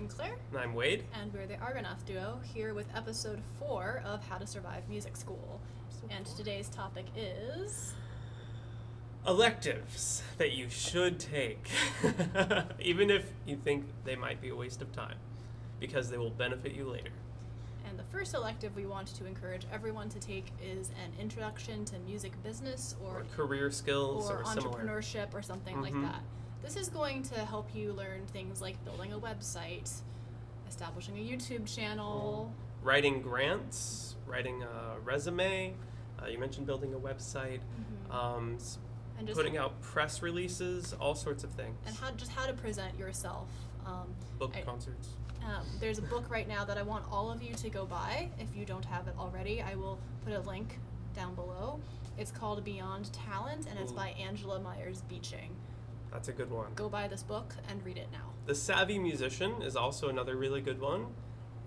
I'm Claire. And I'm Wade. And we're the Argonath duo, here with episode 4 of How to Survive Music School. And today's topic is... Electives that you should take, even if you think they might be a waste of time, because they will benefit you later. And the first elective we want to encourage everyone to take is an introduction to music business or career skills or entrepreneurship or something like that. This is going to help you learn things like building a website, establishing a YouTube channel, writing grants, writing a resume. You mentioned building a website, and just putting out press releases, all sorts of things. And how to present yourself. Concerts. There's a book right now that I want all of you to go buy. If you don't have it already, I will put a link down below. It's called Beyond Talent, and it's by Angela Myers-Beaching. That's a good one. Go buy this book and read it now. The Savvy Musician is also another really good one.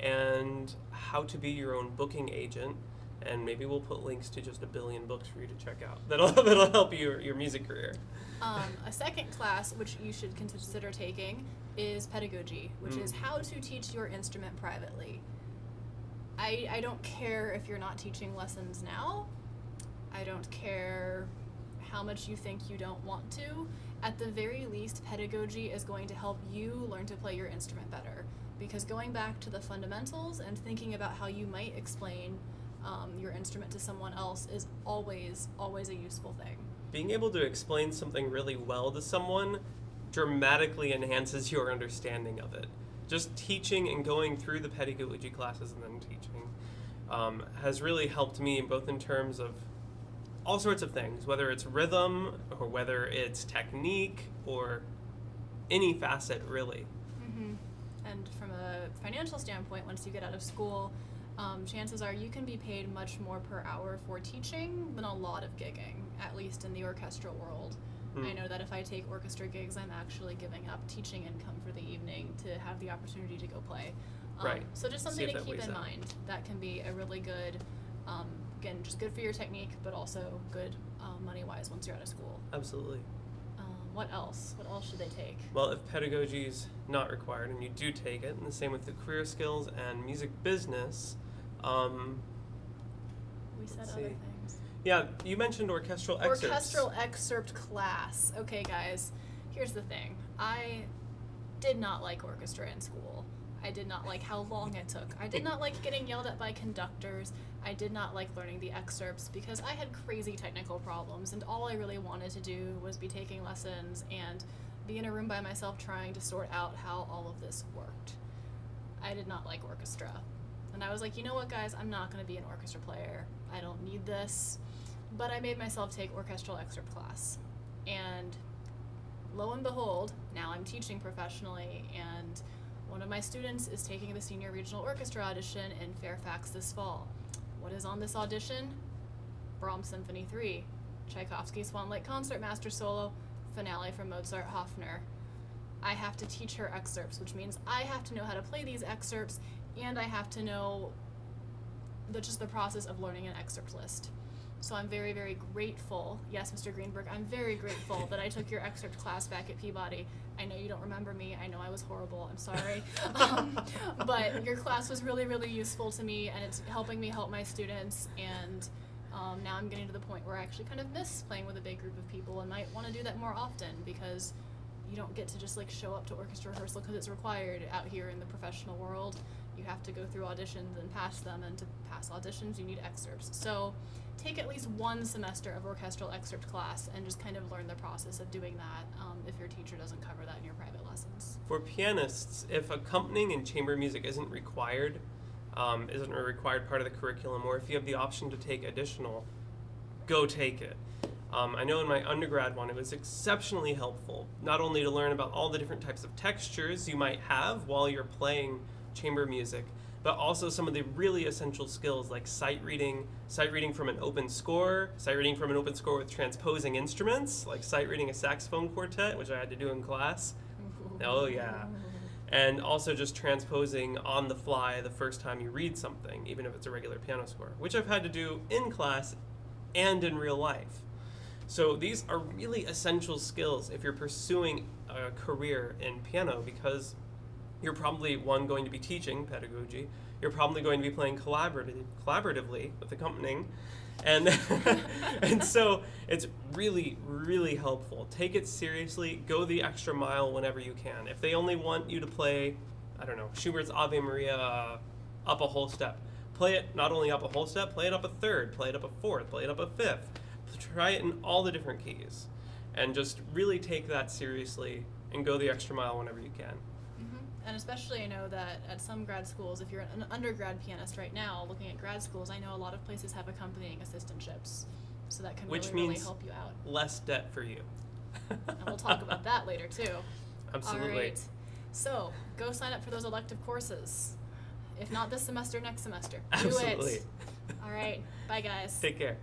And How to Be Your Own Booking Agent. And maybe we'll put links to just a billion books for you to check out. That'll help your music career. A second class, which you should consider taking, is Pedagogy, which is how to teach your instrument privately. I don't care if you're not teaching lessons now. I don't care how much you think you don't want to. At the very least, Pedagogy is going to help you learn to play your instrument better. Because going back to the fundamentals and thinking about how you might explain your instrument to someone else is always a useful thing. Being able to explain something really well to someone dramatically enhances your understanding of it. Just teaching and going through the pedagogy classes and then teaching has really helped me both in terms of all sorts of things, whether it's rhythm or whether it's technique or any facet really. And from a financial standpoint, once you get out of school, chances are you can be paid much more per hour for teaching than a lot of gigging, at least in the orchestral world. I know that if I take orchestra gigs, I'm actually giving up teaching income for the evening to have the opportunity to go play. Right. So just something to keep in mind. That can be a really good, again, just good for your technique, but also good money-wise once you're out of school. Absolutely. What else? What else should they take? Well, if pedagogy's not required and you do take it, and the same with the career skills and music business, we said other things. Yeah, you mentioned orchestral excerpts. Orchestral excerpt class. Okay, guys, here's the thing. I did not like orchestra in school. I did not like how long it took. I did not like getting yelled at by conductors. I did not like learning the excerpts because I had crazy technical problems, and all I really wanted to do was be taking lessons and be in a room by myself trying to sort out how all of this worked. I did not like orchestra. And I was like, you know what, guys, I'm not going to be an orchestra player. I don't need this. But I made myself take orchestral excerpt class. And lo and behold, now I'm teaching professionally, and one of my students is taking the Senior Regional Orchestra audition in Fairfax this fall. What is on this audition? Brahms Symphony 3, Tchaikovsky's Swan Lake Concertmaster Solo, finale from Mozart Hofner. I have to teach her excerpts, which means I have to know how to play these excerpts, and I have to know just the process of learning an excerpt list. So I'm very, very grateful. Yes, Mr. Greenberg, I'm very grateful that I took your excerpt class back at Peabody. I know you don't remember me. I know I was horrible. I'm sorry. But your class was really, really useful to me, and it's helping me help my students. And now I'm getting to the point where I actually kind of miss playing with a big group of people and might want to do that more often, because you don't get to just like show up to orchestra rehearsal because it's required out here in the professional world. You have to go through auditions and pass them, and to pass auditions you need excerpts. So take at least one semester of orchestral excerpt class and just kind of learn the process of doing that if your teacher doesn't cover that in your private lessons. For pianists, if accompanying in chamber music isn't required a required part of the curriculum, or if you have the option to take additional, go take it. I know in my undergrad one, it was exceptionally helpful, not only to learn about all the different types of textures you might have while you're playing chamber music, but also some of the really essential skills like sight reading from an open score, with transposing instruments, like sight reading a saxophone quartet, which I had to do in class. Oh yeah. And also just transposing on the fly the first time you read something, even if it's a regular piano score, which I've had to do in class and in real life. So these are really essential skills if you're pursuing a career in piano, because you're probably, one, going to be teaching pedagogy. You're probably going to be playing collaboratively with accompanying. And, and so it's really, really helpful. Take it seriously. Go the extra mile whenever you can. If they only want you to play, I don't know, Schubert's Ave Maria up a whole step, play it not only up a whole step, play it up a third, play it up a fourth, play it up a fifth. Try it in all the different keys. And just really take that seriously and go the extra mile whenever you can. And especially, I know that at some grad schools, if you're an undergrad pianist right now, looking at grad schools, I know a lot of places have accompanying assistantships, so that can really help you out. Less debt for you. And we'll talk about that later too. Absolutely. All right. So go sign up for those elective courses. If not this semester, next semester. Do Absolutely. it. All right. Bye, guys. Take care.